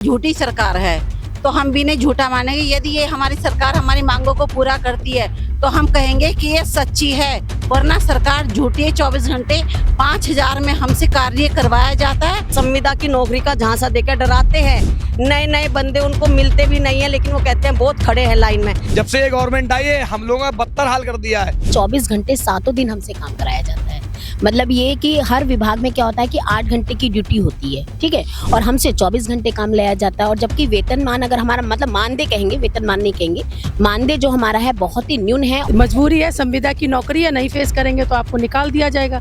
झूठी सरकार है तो हम भी नहीं झूठा मानेंगे। यदि ये हमारी सरकार हमारी मांगों को पूरा करती है तो हम कहेंगे कि ये सच्ची है, वरना सरकार झूठी है। 24 घंटे 5,000 में हमसे कार्य करवाया जाता है। संविदा की नौकरी का झांसा देकर डराते हैं। नए नए बंदे उनको मिलते भी नहीं है, लेकिन वो कहते हैं बहुत खड़े हैं लाइन में। जब से ये गवर्नमेंट आई है हम लोगों का बदतर हाल कर दिया है। 24 घंटे 7 दिन हमसे काम कराया जाता है। मतलब ये कि हर विभाग में क्या होता है कि 8 घंटे की ड्यूटी होती है, ठीक है, और हमसे 24 घंटे काम लिया जाता है। और जबकि वेतनमान अगर हमारा मतलब मानदेय कहेंगे, वेतनमान नहीं कहेंगे, मानदेय जो हमारा है बहुत ही न्यून है। मजबूरी है, संविदा की नौकरी है, नहीं फेस करेंगे तो आपको निकाल दिया जाएगा।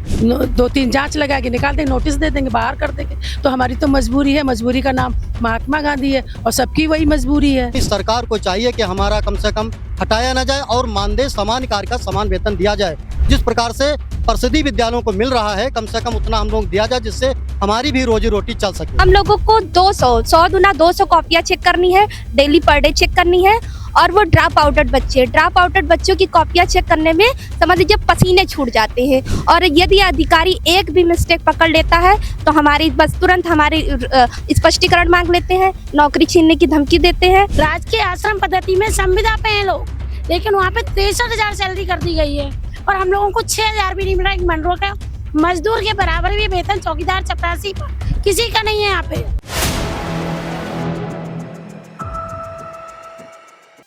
2-3 जांच लगा के निकाल देंगे, नोटिस दे देंगे, बाहर कर देंगे। तो हमारी तो मजबूरी है, मजबूरी का नाम महात्मा गांधी है और सबकी वही मजबूरी है। इस सरकार को चाहिए कि हमारा कम से कम हटाया न जाए और मानदेय समान कार्य का समान वेतन दिया जाए। जिस प्रकार से परिषदीय विद्यालयों को मिल रहा है, कम से कम उतना हम लोग दिया जाए, जिससे हमारी भी रोजी रोटी चल सके। हम लोगों को 100 दुना 200 कॉपियाँ चेक करनी है, डेली पर डे चेक करनी है। और वो ड्रॉप आउटेड बच्चों की कॉपियाँ चेक करने में समझ लीजिए पसीने छूट जाते हैं। और यदि अधिकारी एक भी मिस्टेक पकड़ लेता है तो हमारी बस तुरंत हमारी स्पष्टीकरण मांग लेते हैं, नौकरी छीनने की धमकी देते हैं। राजकीय आश्रम पद्धति में संविदा पे हैं लोग, लेकिन वहाँ पे 63,000 सैलरी कर दी गई है और हम लोगों को 6,000 भी नहीं मिला। एक मनरो का मजदूर के बराबर भी वेतन चौकीदार चपरासी किसी का नहीं है यहाँ पे।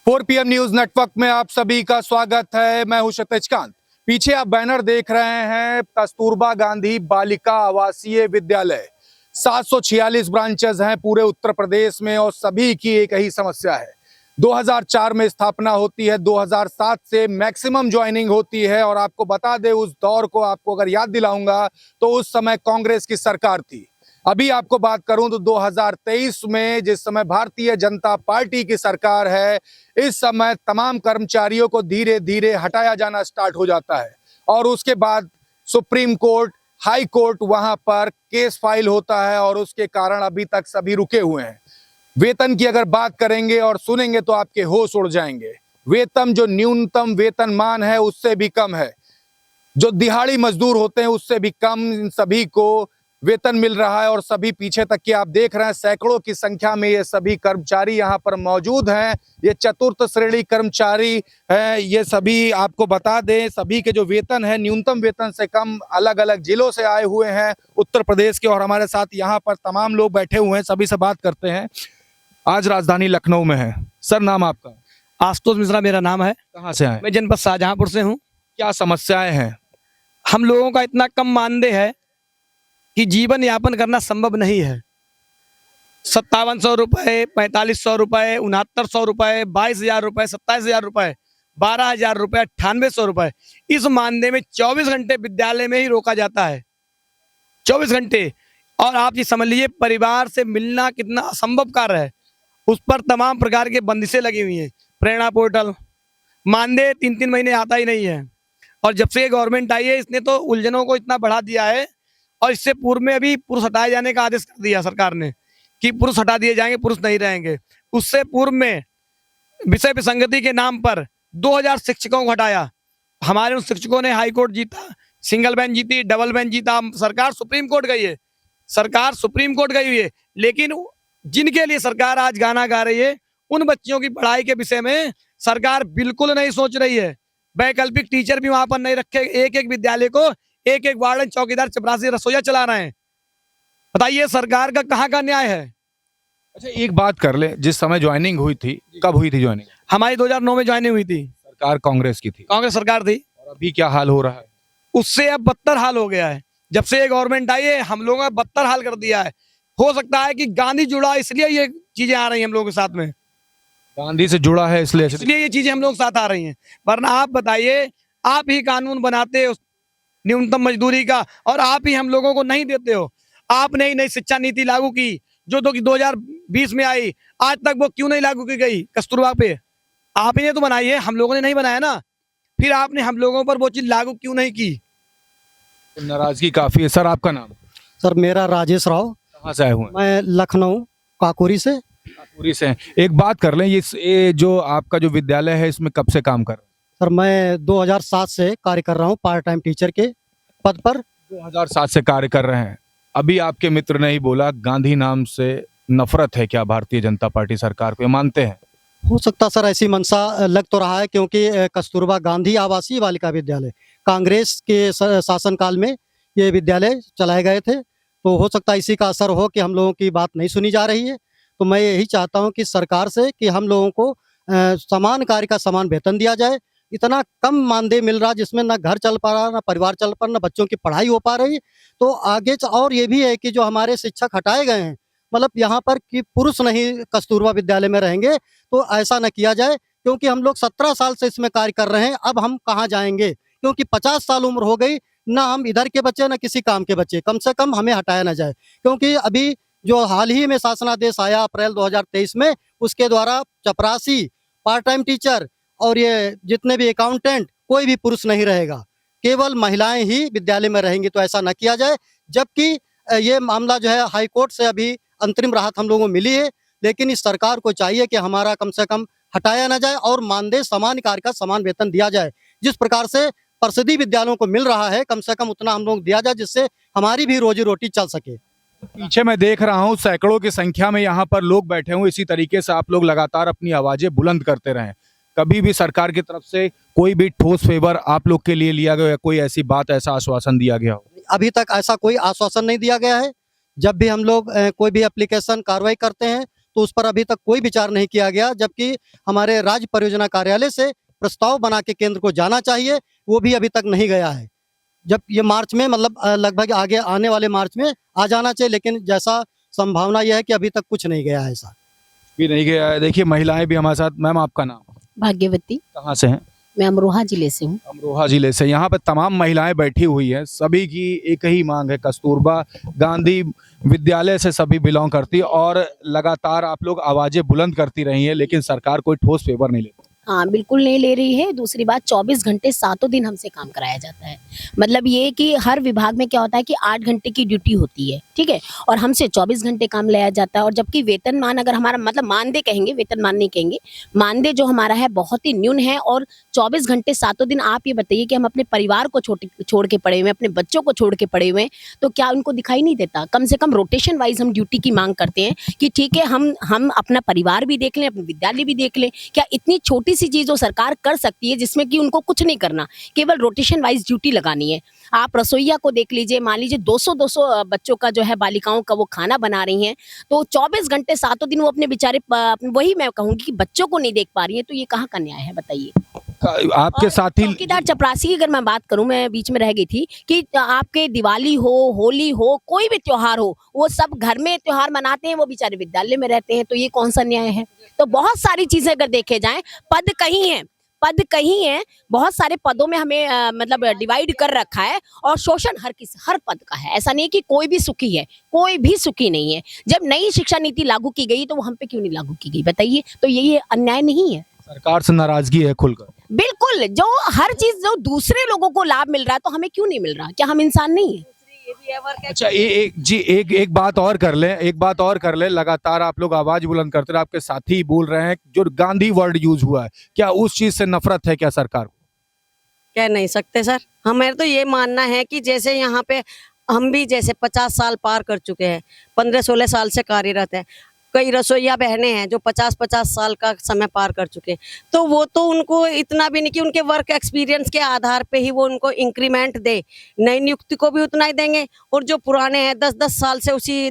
4 PM न्यूज नेटवर्क में आप सभी का स्वागत है। मैं हूं क्षितिज कांत। पीछे आप बैनर देख रहे हैं कस्तूरबा गांधी बालिका आवासीय विद्यालय। 746 ब्रांचेस हैं पूरे उत्तर प्रदेश में और सभी की एक ही समस्या है। 2004 में स्थापना होती है, 2007 से मैक्सिमम ज्वाइनिंग होती है। और आपको बता दें, उस दौर को आपको अगर याद दिलाऊंगा तो उस समय कांग्रेस की सरकार थी। अभी आपको बात करूं तो 2023 में जिस समय भारतीय जनता पार्टी की सरकार है, इस समय तमाम कर्मचारियों को धीरे धीरे हटाया जाना स्टार्ट हो जाता है। और उसके बाद सुप्रीम कोर्ट, हाई कोर्ट, वहां पर केस फाइल होता है और उसके कारण अभी तक सभी रुके हुए हैं। वेतन की अगर बात करेंगे और सुनेंगे तो आपके होश उड़ जाएंगे। वेतन जो न्यूनतम वेतनमान है उससे भी कम है, जो दिहाड़ी मजदूर होते हैं उससे भी कम इन सभी को वेतन मिल रहा है। और सभी पीछे तक के आप देख रहे हैं, सैकड़ों की संख्या में ये सभी कर्मचारी यहाँ पर मौजूद हैं। ये चतुर्थ श्रेणी कर्मचारी हैं। ये सभी आपको बता दें, सभी के जो वेतन है न्यूनतम वेतन से कम, अलग अलग जिलों से आए हुए हैं उत्तर प्रदेश के। और हमारे साथ यहाँ पर तमाम लोग बैठे हुए हैं, सभी से बात करते हैं। आज राजधानी लखनऊ में है। सर, नाम आपका? आशुतोष मिश्रा मेरा नाम है। कहाँ से आए? मैं जनपद शाहजहांपुर से हूँ। क्या समस्याएं हैं? हम लोगों का इतना कम मानदेय है कि जीवन यापन करना संभव नहीं है। 5700 रुपये, 4500 रुपये, 6900 रुपये, 22,000 रुपये, 27,000 रुपये, 12,000 रुपये, 9800 रुपये। इस मानदेय में 24 घंटे विद्यालय में ही रोका जाता है, 24 घंटे। और आप ये समझ लीजिए परिवार से मिलना कितना असंभव कार्य है। उस पर तमाम प्रकार के बंदिशें लगी हुई हैं। प्रेरणा पोर्टल, मानदेय 3-3 महीने आता ही नहीं है। और जब से ये गवर्नमेंट आई है इसने तो उलझनों को इतना बढ़ा दिया है। और इससे पूर्व में अभी पुरुष हटाए जाने का आदेश कर दिया सरकार ने कि पुरुष हटा दिए जाएंगे, पुरुष नहीं रहेंगे। उससे पूर्व में विषय विसंगति के नाम पर 2000 शिक्षकों को हटाया। हमारे उन शिक्षकों ने हाई कोर्ट जीता, सिंगल बेंच जीती, डबल बेंच जीता। सरकार सुप्रीम कोर्ट गई है, सरकार सुप्रीम कोर्ट गई हुई है। लेकिन जिनके लिए सरकार आज गाना गा रही है, उन बच्चों की पढ़ाई के विषय में सरकार बिल्कुल नहीं सोच रही है। वैकल्पिक टीचर भी वहां पर नहीं रखे। एक एक विद्यालय को एक एक वार्डन, चौकीदार, चपरासी, रसोईया चला रहे हैं। बताइए सरकार का कहाँ का न्याय है? अच्छा, एक बात कर ले, जिस समय ज्वाइनिंग हुई थी, कब हुई थी ज्वाइनिंग? हमारी 2009 में ज्वाइनिंग हुई थी। सरकार कांग्रेस की थी, कांग्रेस सरकार थी। और अभी क्या हाल हो रहा है? उससे अब बदतर हाल हो गया है। जब से ये गवर्नमेंट आई है हम लोगों का बदतर हाल कर दिया है। हो सकता है कि गांधी जुड़ा, इसलिए ये चीजें आ रही हैं हम लोगों के साथ में। गांधी से जुड़ा है इसलिए ये चीजें हम लोग साथ आ रही हैं। वरना आप बताइए, आप ही कानून बनाते हो न्यूनतम मजदूरी का और आप ही हम लोगों को नहीं देते हो। आपने ही नई शिक्षा नीति लागू की जो 2020 में आई, आज तक वो क्यों नहीं लागू की गई? कस्तूरबा पे आप ही ने तो बनाई है, हम लोगों ने नहीं बनाया ना। फिर आपने हम लोगों पर वो चीज लागू क्यों नहीं की? नाराजगी काफी है। सर, आपका नाम? सर, मेरा राजेश राव। कहाँ से आए हुए हैं? मैं लखनऊ काकोरी से। काकोरी से। एक बात कर लें, ये जो आपका जो विद्यालय है इसमें कब से काम कर रहे हैं? सर, मैं 2007 से कार्य कर रहा हूँ पार्ट टाइम टीचर के पद पर। 2007 से कार्य कर रहे हैं। अभी आपके मित्र ने ही बोला गांधी नाम से नफरत है क्या भारतीय जनता पार्टी सरकार को, ये मानते हैं? हो सकता सर ऐसी मंशा लग तो रहा है, क्योंकि कस्तूरबा गांधी आवासीय बालिका विद्यालय कांग्रेस के शासनकाल में ये विद्यालय चलाए गए थे, तो हो सकता है इसी का असर हो कि हम लोगों की बात नहीं सुनी जा रही है। तो मैं यही चाहता हूं कि सरकार से कि हम लोगों को समान कार्य का समान वेतन दिया जाए। इतना कम मानदेय मिल रहा जिसमें ना घर चल पा रहा, ना परिवार चल पा रहा, ना बच्चों की पढ़ाई हो पा रही। तो आगे और ये भी है कि जो हमारे शिक्षक हटाए गए हैं, मतलब यहाँ पर कि पुरुष नहीं कस्तूरबा विद्यालय में रहेंगे, तो ऐसा न किया जाए, क्योंकि हम लोग 17 साल से इसमें कार्य कर रहे हैं। अब हम कहाँ जाएंगे, क्योंकि 50 साल उम्र हो गई, ना हम इधर के बच्चे ना किसी काम के बच्चे, कम से कम हमें हटाया ना जाए। क्योंकि अभी जो हाल ही में शासनादेश आया अप्रैल 2023 में, उसके द्वारा चपरासी, पार्ट टाइम टीचर और ये जितने भी अकाउंटेंट, कोई भी पुरुष नहीं रहेगा, केवल महिलाएं ही विद्यालय में रहेंगी। तो ऐसा न किया जाए, जबकि ये मामला जो है हाई कोर्ट से अभी अंतरिम राहत हम लोगों को मिली है, लेकिन इस सरकार को चाहिए कि हमारा कम से कम हटाया ना जाए और मानदेय समान कार्य का समान वेतन दिया जाए। जिस प्रकार से परिषदीय विद्यालयों को मिल रहा है, कम से कम उतना हम लोग दिया जाए, जिससे हमारी भी रोजी रोटी चल सके। पीछे मैं देख रहा हूँ सैकड़ों की संख्या में यहाँ पर लोग बैठे हुए, इसी तरीके से आप लोग लगातार अपनी आवाजें बुलंद करते रहें। कभी भी सरकार की तरफ से कोई भी ठोस फेवर आप लोग के लिए लिया गया या कोई ऐसी बात, ऐसा आश्वासन दिया गया हो? अभी तक ऐसा कोई आश्वासन नहीं दिया गया है। जब भी हम लोग कोई भी एप्लीकेशन कार्रवाई करते हैं, तो उस पर अभी तक कोई विचार नहीं किया गया, जबकि हमारे राज्य परियोजना कार्यालय से प्रस्ताव बना के केंद्र को जाना चाहिए, वो भी अभी तक नहीं गया है। जब ये मार्च में, मतलब लगभग आगे आने वाले मार्च में आ जाना चाहिए, लेकिन जैसा संभावना यह है कि अभी तक कुछ नहीं गया है, ऐसा भी नहीं गया है। देखिए महिलाएं भी हमारे साथ। मैम आपका नाम? भाग्यवती। कहाँ से हैं? मैं अमरोहा जिले से हूँ। अमरोहा जिले से। यहाँ पे तमाम महिलाएं बैठी हुई हैं, सभी की एक ही मांग है, कस्तूरबा गांधी विद्यालय से सभी बिलोंग करती है और लगातार आप लोग आवाजें बुलंद करती रही हैं, लेकिन सरकार कोई ठोस फेवर नहीं लेती। हाँ बिल्कुल नहीं ले रही है। दूसरी बात 24 घंटे 7 दिन हमसे काम कराया जाता है। मतलब ये कि हर विभाग में क्या होता है कि 8 घंटे की ड्यूटी होती है, ठीक है, और हमसे 24 घंटे काम लिया जाता है। और जबकि वेतनमान अगर हमारा, मतलब मानदेय कहेंगे, वेतनमान नहीं कहेंगे, मानदेय जो हमारा है बहुत ही न्यून है। और 24 घंटे 7 दिन आप ये बताइए कि हम अपने परिवार को छोड़ के पड़े हुए हैं, अपने बच्चों को छोड़ के पड़े हुए हैं, तो क्या उनको दिखाई नहीं देता? कम से कम रोटेशन वाइज हम ड्यूटी की मांग करते हैं कि ठीक है हम अपना परिवार भी देख लें, अपने विद्यालय भी देख लें। क्या इतनी छोटी सी चीज जो सरकार कर सकती है, जिसमें कि उनको कुछ नहीं करना, केवल रोटेशन वाइज ड्यूटी लगानी है। आप रसोईया को देख लीजिए, मान लीजिए 200 बच्चों का जो है, बालिकाओं का वो खाना बना रही हैं, तो 24 घंटे 7 दिन वो अपने बेचारे, वही मैं कहूंगी कि बच्चों को नहीं देख पा रही है, तो ये कहाँ का न्याय है बताइए? आपके साथी चौकीदार चपरासी की अगर मैं बात करूं, मैं बीच में रह गई थी, कि आपके दिवाली हो, होली हो, कोई भी त्योहार हो, वो सब घर में त्योहार मनाते हैं, वो बेचारे विद्यालय में रहते हैं, तो ये कौन सा न्याय है? तो बहुत सारी चीजें अगर देखे जाएं, पद कहीं है, बहुत सारे पदों में हमें मतलब डिवाइड कर रखा है, और शोषण हर पद का है। ऐसा नहीं है कि कोई भी सुखी है, कोई भी सुखी नहीं है। जब नई शिक्षा नीति लागू की गई, तो वो हम पे क्यों नहीं लागू की गई बताइए? तो यही अन्याय नहीं है? सरकार से नाराजगी है खुलकर? बिल्कुल। जो हर चीज जो दूसरे लोगों को लाभ मिल रहा है, तो हमें क्यों नहीं मिल रहा? क्या हम इंसान नहीं है? अच्छा एक बात और कर ले, लगातार आप लोग आवाज बुलंद करते रहे, आपके साथी बोल रहे हैं, जो गांधी वर्ड यूज हुआ है, क्या उस चीज से नफरत है क्या सरकार को? कह नहीं सकते सर। हमें तो ये मानना है कि जैसे यहाँ पे हम भी जैसे 50 साल पार कर चुके हैं, 15-16 साल से कार्यरत है। कई रसोईया बहनें हैं जो 50-50 साल का समय पार कर चुके हैं, तो वो तो उनको इतना भी नहीं कि उनके वर्क एक्सपीरियंस के आधार पे ही वो उनको इंक्रीमेंट दे, नई नियुक्ति को भी उतना ही देंगे। और जो पुराने हैं 10-10 साल से उसी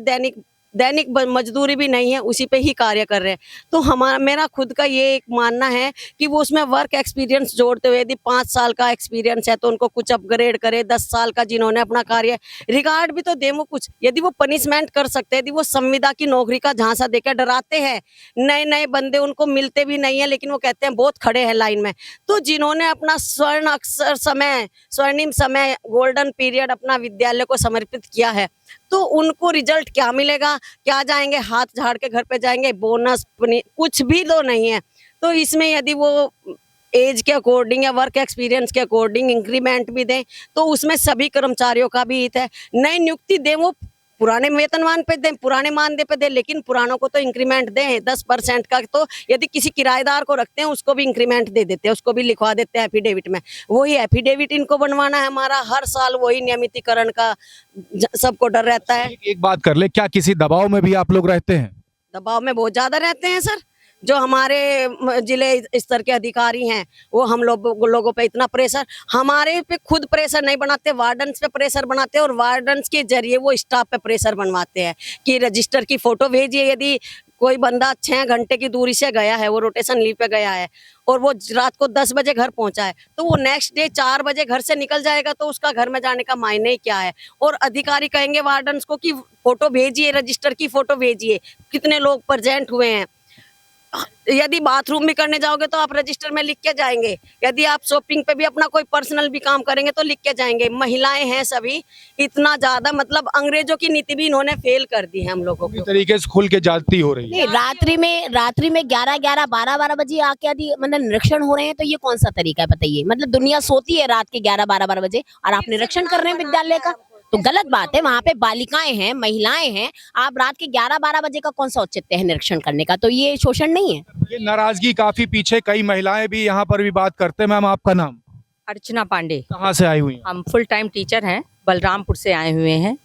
दैनिक मजदूरी भी नहीं है, उसी पे ही कार्य कर रहे हैं। तो मेरा खुद का ये एक मानना है कि वो उसमें वर्क एक्सपीरियंस जोड़ते हुए, यदि 5 साल का एक्सपीरियंस है तो उनको कुछ अपग्रेड करे, 10 साल का जिन्होंने अपना कार्य रिगार्ड भी तो दे वो कुछ। यदि वो पनिशमेंट कर सकते हैं, यदि वो संविदा की नौकरी का झांसा देकर डराते हैं, नए बंदे उनको मिलते भी नहीं है, लेकिन वो कहते हैं बहुत खड़े हैं लाइन में, तो जिन्होंने अपना स्वर्णिम समय, गोल्डन पीरियड अपना विद्यालय को समर्पित किया है, तो उनको रिजल्ट क्या मिलेगा? क्या जाएंगे हाथ झाड़ के घर पे जाएंगे? बोनस कुछ भी तो नहीं है। तो इसमें यदि वो एज के अकॉर्डिंग या वर्क एक्सपीरियंस के अकॉर्डिंग इंक्रीमेंट भी दें, तो उसमें सभी कर्मचारियों का भी हित है। नई नियुक्ति दें, वो पुराने वेतनमान पे दें, पुराने मानदेय पे दें, लेकिन पुरानों को तो इंक्रीमेंट दें 10% का। तो यदि किसी किराएदार को रखते हैं, उसको भी इंक्रीमेंट दे देते हैं, उसको भी लिखवा देते हैं एफिडेविट में। वही एफिडेविट इनको बनवाना है हमारा, हर साल वही नियमितीकरण का सबको डर रहता है। एक बात कर ले, क्या किसी दबाव में भी आप लोग रहते हैं? दबाव में बहुत ज्यादा रहते हैं सर। जो हमारे जिले स्तर के अधिकारी हैं वो हम लोगों पे इतना प्रेशर, हमारे पे खुद प्रेशर नहीं बनाते, वार्डन्स पे प्रेशर बनाते हैं और वार्डन्स के जरिए वो स्टाफ पे प्रेशर बनवाते हैं कि रजिस्टर की फोटो भेजिए। यदि कोई बंदा 6 घंटे की दूरी से गया है, वो रोटेशन लीव पे गया है और वो रात को 10 बजे घर पहुंचा है, तो वो नेक्स्ट डे 4 बजे घर से निकल जाएगा, तो उसका घर में जाने का मायने क्या है। और अधिकारी कहेंगे वार्डन्स को कि फोटो भेजिए, रजिस्टर की फोटो भेजिए, कितने लोग प्रेजेंट हुए हैं। यदि बाथरूम भी करने जाओगे तो आप रजिस्टर में लिख के जाएंगे, यदि आप शॉपिंग पे भी अपना कोई पर्सनल भी काम करेंगे तो लिख के जाएंगे। महिलाएं हैं सभी, इतना ज्यादा मतलब अंग्रेजों की नीति भी इन्होंने फेल कर दी है हम लोगों पूरी को। तरीके से खुल के जाती हो रही है। नहीं, रात्रि में 11 12 बजे आके यदि मतलब निरीक्षण हो रहे हैं तो ये कौन सा तरीका है बताइए। मतलब दुनिया सोती है रात के 11 12 बजे और आप निरीक्षण कर रहे हैं विद्यालय का, तो गलत बात है। वहाँ पे बालिकाएं हैं, महिलाएं हैं, आप रात के 11 12 बजे का कौन सा औचित्य है निरीक्षण करने का? तो ये शोषण नहीं है? ये नाराजगी काफी पीछे, कई महिलाएं भी यहाँ पर भी बात करते हैं। मैम, आपका नाम? अर्चना पांडे। कहाँ से आई हुई हैं? हम फुल टाइम टीचर हैं, बलरामपुर से आए हुए हैं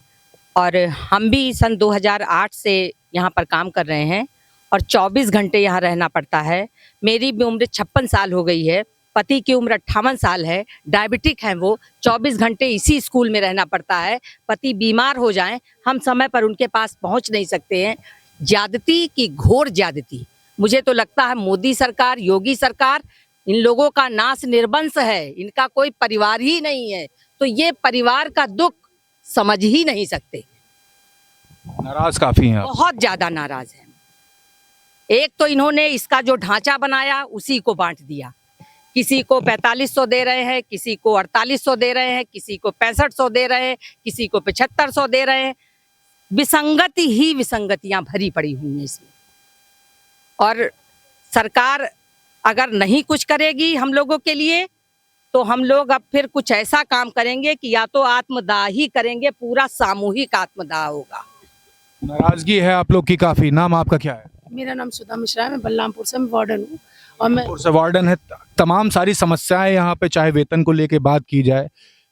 और हम भी सन 2008 से यहाँ पर काम कर रहे हैं और 24 घंटे यहाँ रहना पड़ता है। मेरी भी उम्र 56 साल हो गई है, पति की उम्र 58 साल है, डायबिटिक हैं वो। 24 घंटे इसी स्कूल में रहना पड़ता है। पति बीमार हो जाएं, हम समय पर उनके पास पहुंच नहीं सकते हैं। ज्यादती की घोर ज्यादती। मुझे तो लगता है मोदी सरकार, योगी सरकार, इन लोगों का नाश निर्वंश है, इनका कोई परिवार ही नहीं है, तो ये परिवार का दुख समझ ही नहीं सकते। नाराज काफी हैं आप। बहुत ज्यादा नाराज है। एक तो इन्होंने इसका जो ढांचा बनाया उसी को बांट दिया। किसी को 4500 दे रहे हैं, किसी को 4800 दे रहे हैं, किसी को 6500 दे रहे हैं, किसी को 7500 दे रहे हैं। विसंगति ही विसंगतियां भरी पड़ी हुई हैं इसमें। और सरकार अगर नहीं कुछ करेगी हम लोगों के लिए, तो हम लोग अब फिर कुछ ऐसा काम करेंगे कि या तो आत्मदाह ही करेंगे, पूरा सामूहिक आत्मदाह होगा। नाराजगी है आप लोग की काफी। नाम आपका क्या है? मेरा नाम सुधा मिश्रा है, मैं बलरामपुर से वार्डन हूँ और मैं से वार्डन है। तमाम सारी समस्याएं यहाँ पे, चाहे वेतन को लेके बात की जाए,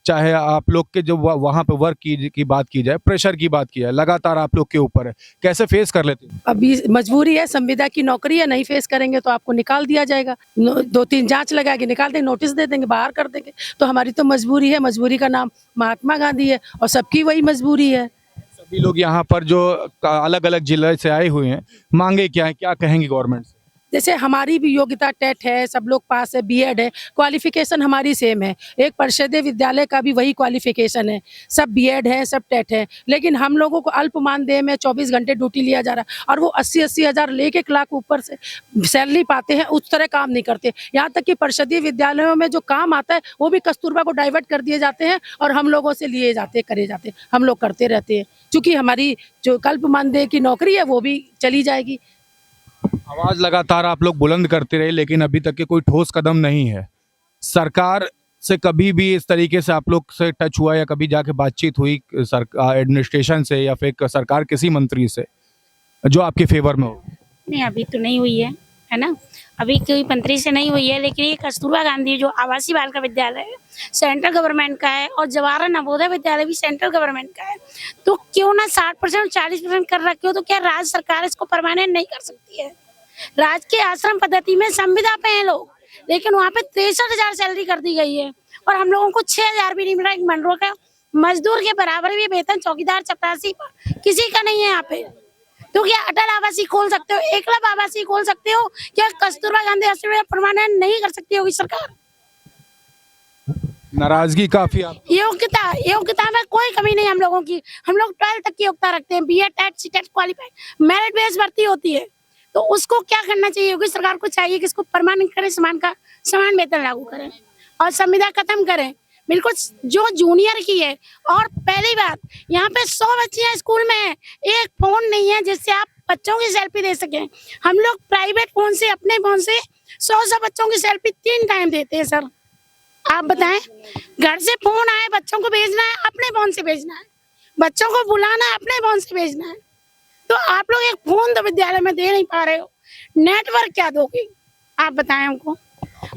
चाहे आप लोग के जो वहाँ पे वर्क की बात की जाए, प्रेशर की बात की जाए, लगातार आप लोग के ऊपर है। कैसे फेस कर लेते हैं? अभी मजबूरी है, संविदा की नौकरी है, नहीं फेस करेंगे तो आपको निकाल दिया जाएगा। 2-3 जांच लगा के निकाल देंगे, नोटिस दे देंगे, बाहर कर देंगे। तो हमारी तो मजबूरी है, मजबूरी का नाम महात्मा गांधी है और सबकी वही मजबूरी है। सभी लोग यहाँ पर जो अलग अलग जिले से आए हुए हैं, मांगे क्या है, क्या कहेंगे गवर्नमेंट से? जैसे हमारी भी योग्यता टेट है, सब लोग पास है, बीएड है, क्वालिफिकेशन हमारी सेम है। एक परिषदीय विद्यालय का भी वही क्वालिफिकेशन है, सब बीएड है, सब टेट है, लेकिन हम लोगों को अल्प मानदेय में 24 घंटे ड्यूटी लिया जा रहा है और वो 80-80 हज़ार लेके 1 लाख ऊपर से सैलरी पाते हैं, उस तरह काम नहीं करते। यहाँ तक कि परिषदीय विद्यालयों में जो काम आता है वो भी कस्तूरबा को डाइवर्ट कर दिए जाते हैं और हम लोगों से लिए जाते, करे जाते, हम लोग करते रहते हैं। क्योंकि हमारी जो अल्प मानदेय की नौकरी है वो भी चली जाएगी। आवाज लगातार आप लोग बुलंद करते रहे, लेकिन अभी तक के कोई ठोस कदम नहीं है। सरकार से कभी भी इस तरीके से आप लोग से टच हुआ या कभी जाके बातचीत हुई सरकार एडमिनिस्ट्रेशन से या फिर सरकार किसी मंत्री से जो आपके फेवर में हो? नहीं, अभी तो नहीं हुई है ना। अभी कोई मंत्री से नहीं हुई है, लेकिन ये कस्तूरबा गांधी जो आवासीय बालिका विद्यालय है सेंट्रल गवर्नमेंट का है और जवाहर नवोदय विद्यालय भी सेंट्रल गवर्नमेंट का है। तो क्यों ना 60% 40% कर रखे हो, तो क्या राज्य सरकार इसको परमानेंट नहीं कर सकती है? राज्य के आश्रम पद्धति में संविदा पे हैं लोग, लेकिन वहाँ पे 63,000 सैलरी कर दी गई है और हम लोगों को 6,000 भी नहीं मिल रहा। एक मंडरों का मजदूर के बराबर भी वेतन चौकीदार चपरासी किसी का नहीं है यहाँ पे। तो क्या अटल आवासीय खोल सकते हो, एकलव्य आवासीय खोल सकते हो, क्या कस्तूरबा गांधी आश्रम परमानेंट नहीं कर सकती होगी सरकार? नाराजगी काफी योग्यता में कोई कमी नहीं हम लोगों की। हम लोग 12 तक की योग्यता रखते हैं, BEd TET CTET qualified, merit base भर्ती होती है। तो उसको क्या करना चाहिए? योगी सरकार को चाहिए कि इसको परमानेंट करें, समान वेतन लागू करें और संविदा खत्म करें, बिल्कुल जो जूनियर की है। और पहली बात, यहाँ पे 100 बच्चियां स्कूल में है, एक फोन नहीं है जिससे आप बच्चों की सेल्फी दे सकें। हम लोग प्राइवेट फोन से, अपने फोन से 100 बच्चों की सेल्फी 3 टाइम देते हैं सर। आप बताएं, घर से फोन आए, बच्चों को भेजना है, अपने फोन से भेजना है, बच्चों को बुलाना है, अपने फोन से भेजना है। तो आप लोग एक फोन तो विद्यालय में दे नहीं पा रहे हो, नेटवर्क क्या दोगे आप बताएं हमको।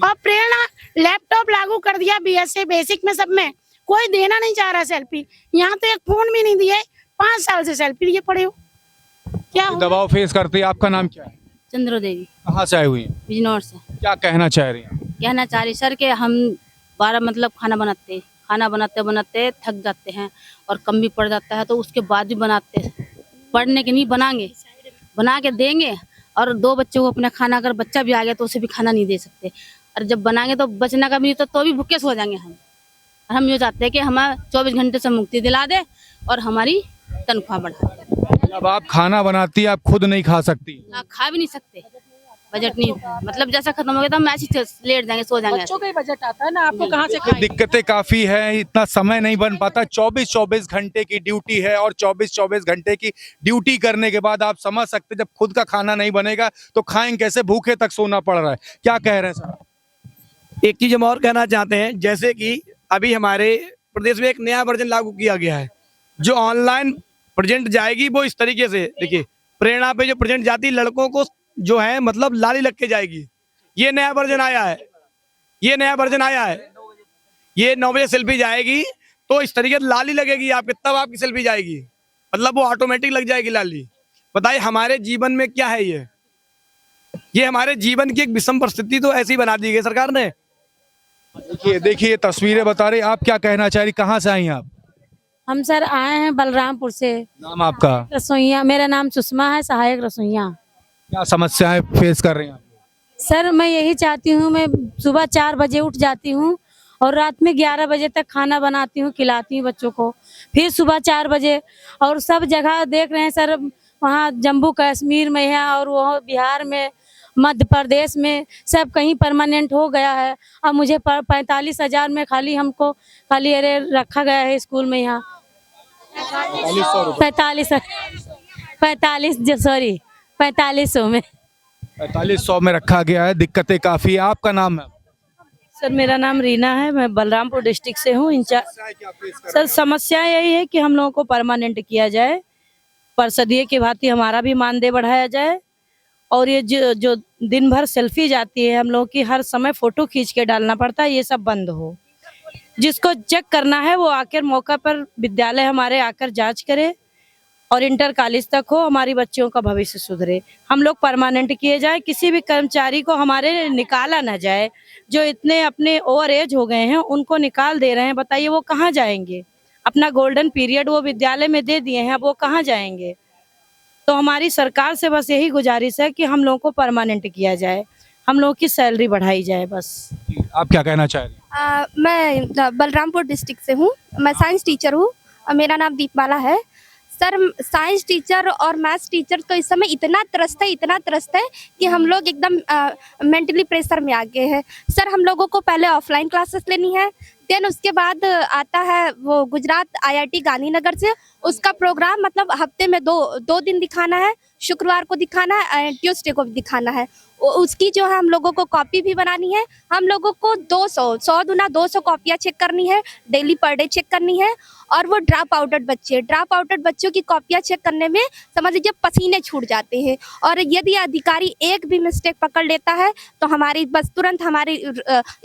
और प्रेरणा लैपटॉप लागू कर दिया बीएसए बेसिक में, सब में कोई देना नहीं चाह रहा सेल्फी। यहाँ तो एक फोन भी नहीं दिए, 5 साल से सेल्फी लिए पड़े हो। क्या दबाव फेस करती है। आपका नाम क्या है? चंद्रो देवी कहाँ से आई हुई हैं? बिजनौर से। क्या कहना चाह रही हैं? कहना चाह रही सर कि हम 12 मतलब खाना बनाते बनाते थक जाते हैं और कम भी पड़ जाता है, तो उसके बाद भी बनाते हैं। पढ़ने के नहीं बनाएंगे, बना के देंगे, और 2 बच्चों को अपना खाना, अगर बच्चा भी आ गया तो उसे भी खाना नहीं दे सकते, और जब बनाएंगे तो बचना का भी तो भी भूखे सो जाएंगे हम ये चाहते हैं कि हमें 24 घंटे से मुक्ति दिला दे और हमारी तनख्वाह बढ़ा दे। अब आप खाना बनाती है, आप खुद नहीं खा सकती? ना खा भी नहीं सकते, बजट नहीं, मतलब जैसा खत्म हो गया तो हम ऐसे ही लेट जाएंगे, सो जाएंगे। बच्चों का ही बजट आता है ना, आपको कहाँ से तो दिक्कतें काफी है, इतना समय नहीं बन पाता। 24-24 घंटे की ड्यूटी है, और 24-24 घंटे की ड्यूटी करने के बाद आप समझ सकते जब खुद का खाना नहीं बनेगा तो खाएंगे कैसे? भूखे तक सोना पड़ रहा है। क्या कह रहे हैं सर? एक चीज हम और कहना चाहते हैं, जैसे कि अभी हमारे प्रदेश में एक नया वर्जन लागू किया गया है, जो ऑनलाइन प्रेजेंट जाएगी वो इस तरीके से, देखिए प्रेरणा पे जो प्रेजेंट जाती लड़कों को जो है मतलब लाली लग के जाएगी। ये नया वर्जन आया है, ये 9 बजे सेल्फी जाएगी तो इस तरीके से लाली लगेगी आपके, तब आपकी सेल्फी जाएगी, मतलब वो ऑटोमेटिक लग जाएगी लाली। बताइए हमारे जीवन में क्या है ये हमारे जीवन की एक विषम परिस्थिति तो ऐसी बना दी गई सरकार ने। देखिए तस्वीरें बता रही। आप क्या कहना चाह रही? कहाँ से आई आप? हम सर आए हैं बलरामपुर से। नाम आपका? रसोइया, मेरा नाम सुषमा है, सहायक रसोइया। क्या समस्याएं फेस कर रही हैं आप? सर मैं यही चाहती हूँ, मैं सुबह 4 बजे उठ जाती हूँ और रात में 11 बजे तक खाना बनाती हूँ, खिलाती हूँ बच्चों को, फिर सुबह 4 बजे। और सब जगह देख रहे हैं सर, वहाँ जम्मू कश्मीर में है और वो बिहार में, मध्य प्रदेश में, सब कहीं परमानेंट हो गया है। अब मुझे 45,000 में हमको खाली अरे रखा गया है स्कूल में, यहाँ 4500 में 4500 में रखा गया है। दिक्कतें काफी है। आपका नाम है? सर मेरा नाम रीना है, मैं बलरामपुर डिस्ट्रिक्ट से हूँ इंचार्ज। सर समस्या यही है कि हम लोगों को परमानेंट किया जाए, परिषदीय की भांति हमारा भी मानदेय बढ़ाया जाए, और ये जो दिन भर सेल्फी जाती है हम लोग की, हर समय फोटो खींच के डालना पड़ता है, ये सब बंद हो। जिसको चेक करना है वो आकर मौका पर विद्यालय हमारे आकर जांच करे और इंटर कॉलेज तक हो, हमारी बच्चियों का भविष्य सुधरे। हम लोग परमानेंट किए जाए, किसी भी कर्मचारी को हमारे निकाला ना जाए। जो इतने अपने ओवर एज हो गए हैं उनको निकाल दे रहे हैं, बताइए वो कहाँ जाएंगे? अपना गोल्डन पीरियड वो विद्यालय में दे दिए हैं, अब वो कहाँ जाएंगे? तो हमारी सरकार से बस यही गुजारिश है कि हम लोगों को परमानेंट किया जाए, हम लोगों की सैलरी बढ़ाई जाए बस। आप क्या कहना चाह रही हैं? मैं बलरामपुर डिस्ट्रिक्ट से हूँ, मैं साइंस टीचर हूँ, मेरा नाम दीपमाला है। सर साइंस टीचर और मैथ्स टीचर तो इस समय इतना त्रस्त है कि हम लोग एकदम मेंटली प्रेशर में आ गए हैं। सर हम लोगों को पहले ऑफलाइन क्लासेस लेनी है, देन उसके बाद आता है वो गुजरात IIT गांधीनगर से, उसका प्रोग्राम मतलब हफ्ते में दो दिन दिखाना है, शुक्रवार को दिखाना है एंड ट्यूसडे को भी दिखाना है। उसकी जो है हम लोगों को कॉपी भी बनानी है, हम लोगों को 100 दूना 200 कॉपियाँ चेक करनी है, डेली पर डे चेक करनी है। और वो ड्रॉप आउटेड बच्चों की कॉपियाँ चेक करने में समझ लीजिए पसीने छूट जाते हैं, और यदि अधिकारी एक भी मिस्टेक पकड़ लेता है तो हमारी बस तुरंत हमारी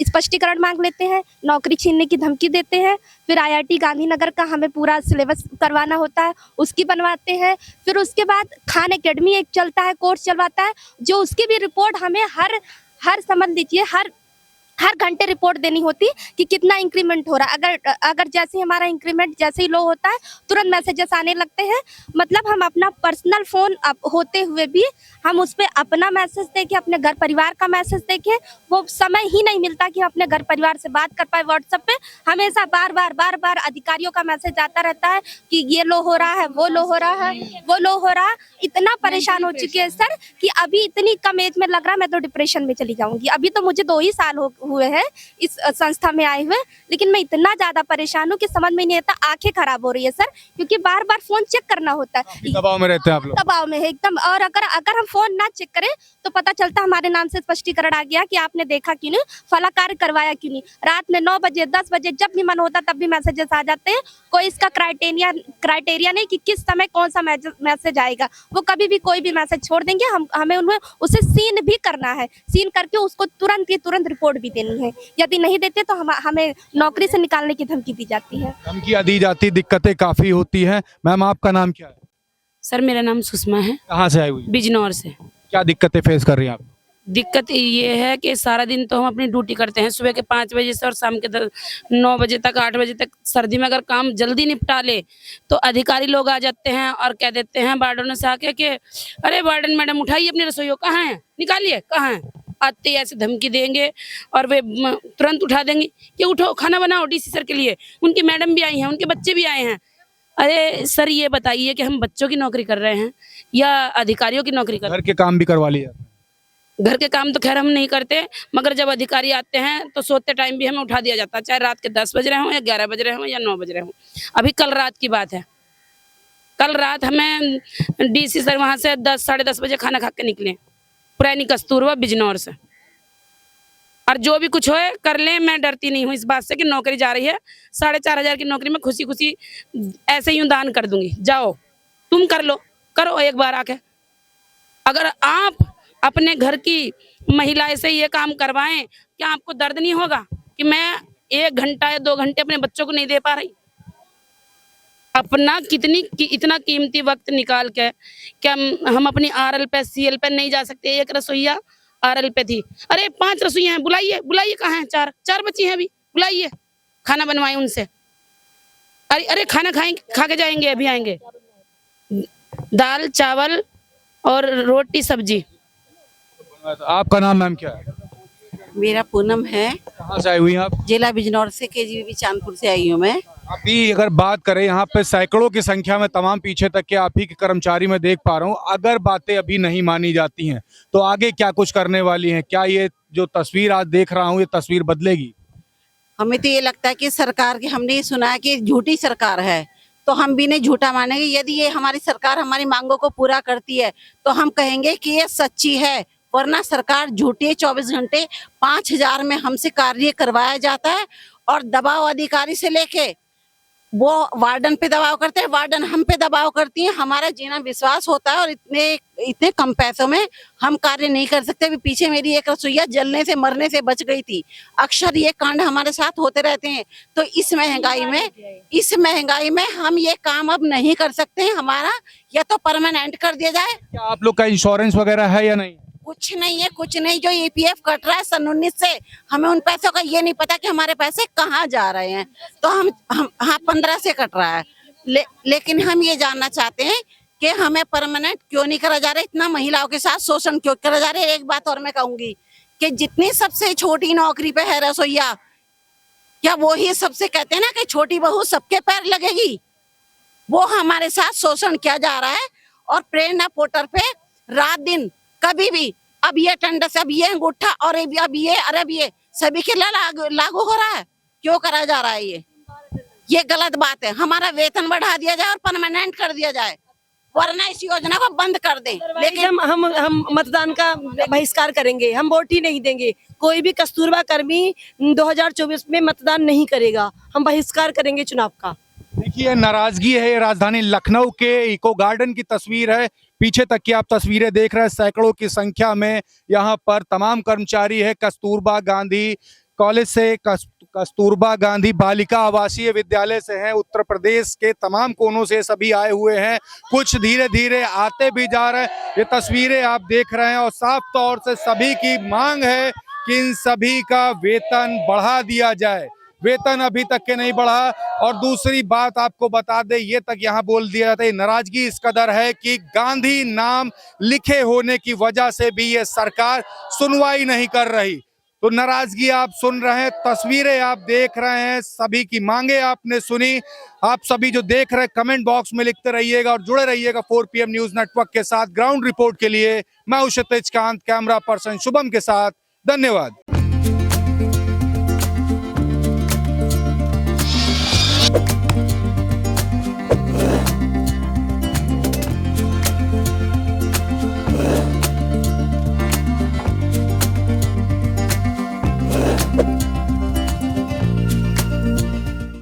स्पष्टीकरण मांग लेते हैं, नौकरी छीनने की धमकी देते हैं। फिर IIT गांधीनगर का हमें पूरा सिलेबस करवाना होता है, उसकी बनवाते हैं। फिर उसके बाद खान एकेडमी एक चलता है, कोर्स चलवाता है, जो उसकी भी रिपोर्ट हमें हर समझ लीजिए हर घंटे रिपोर्ट देनी होती कि कितना इंक्रीमेंट हो रहा है। अगर जैसे हमारा इंक्रीमेंट जैसे ही लो होता है तुरंत मैसेजेस आने लगते हैं। मतलब हम अपना पर्सनल फ़ोन होते हुए भी हम उस पर अपना मैसेज देखें, अपने घर परिवार का मैसेज देखें, वो समय ही नहीं मिलता कि हम अपने घर परिवार से बात कर पाए। व्हाट्सएप पे हमेशा बार बार अधिकारियों का मैसेज आता रहता है कि ये लो हो रहा है, वो लो हो रहा है, वो लो हो रहा है। इतना परेशान हो चुके हैं सर कि अभी इतनी कम एज में लग रहा है मैं तो डिप्रेशन में चली जाऊँगी। अभी तो मुझे 2 ही साल हुए हैं इस संस्था में आए हुए, लेकिन मैं इतना ज्यादा परेशान हूँ कि समझ में नहीं आता, आंखें खराब हो रही है सर, क्योंकि बार बार फोन चेक करना होता है। दबाव में रहते हैं आप लोग? दबाव में है एकदम। और अगर हम फोन ना चेक करें तो पता चलता हमारे नाम से स्पष्टीकरण आ गया कि आपने देखा क्यों नहीं, फला कार्य करवाया क्यों नहीं। रात में 9 बजे 10 बजे जब भी मन होता तब भी मैसेजेस आ जाते हैं। कोई इसका क्राइटेरिया नहीं कि किस समय कौन सा मैसेज आएगा, वो कभी भी कोई भी मैसेज छोड़ देंगे। हमें उन्हें उसे सीन भी करना है, सीन करके उसको तुरंत रिपोर्ट भी देनी है। यदि नहीं देते तो हमें नौकरी से निकालने की धमकी दी जाती है। धमकियां दी जाती, दिक्कतें काफी होती हैं। मैम आपका नाम क्या है? सर मेरा नाम सुषमा है, कहाँ से आई हुई? बिजनौर से। क्या दिक्कतें फेस कर रही हैं आप? दिक्कत ये है कि सारा दिन तो हम अपनी ड्यूटी करते हैं, सुबह के 5 बजे से और शाम के 9 बजे तक 8 बजे तक। सर्दी में अगर काम जल्दी निपटा ले तो अधिकारी लोग आ जाते हैं और कह देते हैं वार्डनों से आके कि अरे वार्डन मैडम उठाइए अपनी रसोइयों, कहाँ है, निकालिए, कहाँ है। आते ही ऐसे धमकी देंगे और वे तुरंत उठा देंगे कि उठो खाना बनाओ डीसी सर के लिए। उनकी मैडम भी आई हैं, उनके बच्चे भी आए हैं। अरे सर ये बताइए कि हम बच्चों की नौकरी कर रहे हैं या अधिकारियों की नौकरी कर रहे घर के काम भी करवा लिया? हैं? घर के काम तो खैर हम नहीं करते, मगर जब अधिकारी आते हैं तो सोते टाइम भी हमें उठा दिया जाता है, चाहे रात के 10 बज रहे हों या 11 बज रहे हों या 9 बज रहे हों। अभी कल रात की बात है, कल रात हमें डीसी सर वहाँ से 10 साढ़े 10 बजे खाना खा के निकले, पुरानी कस्तूरबा बिजनौर से। और जो भी कुछ होए कर लें, मैं डरती नहीं हूँ इस बात से कि नौकरी जा रही है, 4,500 की नौकरी में खुशी खुशी ऐसे यूं दान कर दूंगी, जाओ तुम कर लो, करो एक बार आके। अगर आप अपने घर की महिलाएं से ये काम करवाएं, क्या आपको दर्द नहीं होगा कि मैं 1 घंटा या 2 घंटे अपने बच्चों को नहीं दे पा रही? अपना इतना कीमती वक्त निकाल के क्या हम अपनी आरएल पे सीएल पे नहीं जा सकते? एक रसोईया आरएल पे थी, अरे 5 रसोइया हैं, बुलाइए बुलाइए, कहाँ हैं? 4 बच्ची हैं अभी, बुलाइए, खाना बनवाएं उनसे। अरे खाना खाएंगे, खा के जाएंगे, अभी आएंगे। दाल चावल और रोटी सब्जी। आपका नाम मैम क्या है? मेरा पूनम है, कहाँ से आई हुई हैं आप? जिला बिजनौर से, केजीबी चांदपुर से आई हूँ मैं। अभी अगर बात करें यहाँ पे सैकड़ों की संख्या में तमाम पीछे तक के आप ही के कर्मचारी मैं देख पा रहा हूँ। अगर बातें अभी नहीं मानी जाती हैं तो आगे क्या कुछ करने वाली हैं? क्या ये जो तस्वीर आज देख रहा हूँ ये तस्वीर बदलेगी? हमें तो ये लगता है कि सरकार की, हमने ये सुना है कि झूठी सरकार है, तो हम भी नहीं झूठा मानेंगे। यदि ये हमारी सरकार हमारी मांगों को पूरा करती है तो हम कहेंगे कि ये सच्ची है, वरना सरकार झूठी है। 24 घंटे 5,000 में हमसे कार्य करवाया जाता है और दबाव अधिकारी से लेके वो वार्डन पे दबाव करते हैं, वार्डन हम पे दबाव करती है। हमारा जीना विश्वास होता है और इतने कम पैसों में हम कार्य नहीं कर सकते। अभी पीछे मेरी एक रसोईया जलने से मरने से बच गई थी। अक्सर ये कांड हमारे साथ होते रहते हैं। तो इस महंगाई में हम ये काम अब नहीं कर सकते हैं। हमारा या तो परमानेंट कर दिया जाए। क्या आप लोग का इंश्योरेंस वगैरह है या नहीं? कुछ नहीं है, कुछ नहीं। जो ईपीएफ कट रहा है सन 19 से, हमें उन पैसों का ये नहीं पता कि हमारे पैसे कहाँ जा रहे हैं। तो हम हाँ 15 से कट रहा है, लेकिन हम ये जानना चाहते हैं कि हमें परमानेंट क्यों नहीं करा जा रहा है? इतना महिलाओं के साथ शोषण क्यों करा जा रहा है? एक बात और मैं कहूंगी कि जितनी सबसे छोटी नौकरी पे है रसोईया, क्या वो ही सबसे कहते हैं ना कि छोटी बहू सबके पैर लगेगी? वो हमारे साथ शोषण किया जा रहा है। और प्रेरणा पोर्टल पे रात दिन कभी भी अब ये टंडस, अब ये अंगूठा और अब ये सभी के लिए लागू हो रहा है। क्यों करा जा रहा है ये गलत बात है। हमारा वेतन बढ़ा दिया जाए और परमानेंट कर दिया जाए, वरना इस योजना को बंद कर दें। लेकिन हम मतदान का बहिष्कार करेंगे, हम वोट ही नहीं देंगे। कोई भी कस्तूरबा कर्मी 2024 में मतदान नहीं करेगा, हम बहिष्कार करेंगे चुनाव का। देखिए नाराजगी है, राजधानी लखनऊ के इको गार्डन की तस्वीर है। पीछे तक की आप तस्वीरें देख रहे हैं, सैकड़ों की संख्या में यहाँ पर तमाम कर्मचारी है। कस्तूरबा गांधी कॉलेज से, कस्तूरबा गांधी बालिका आवासीय विद्यालय से हैं, उत्तर प्रदेश के तमाम कोनों से सभी आए हुए हैं। कुछ धीरे धीरे आते भी जा रहे हैं। ये तस्वीरें आप देख रहे हैं और साफ तौर से सभी की मांग है कि इन सभी का वेतन बढ़ा दिया जाए। वेतन अभी तक के नहीं बढ़ा। और दूसरी बात आपको बता दे, ये तक यहाँ बोल दिया जाता है, नाराजगी इस कदर है कि गांधी नाम लिखे होने की वजह से भी ये सरकार सुनवाई नहीं कर रही। तो नाराजगी आप सुन रहे हैं, तस्वीरें आप देख रहे हैं, सभी की मांगे आपने सुनी। आप सभी जो देख रहे हैं कमेंट बॉक्स में लिखते रहिएगा और जुड़े रहिएगा 4 PM न्यूज नेटवर्क के साथ। ग्राउंड रिपोर्ट के लिए मैं हूं क्षितिज कांत, कैमरा पर्सन शुभम के साथ। धन्यवाद।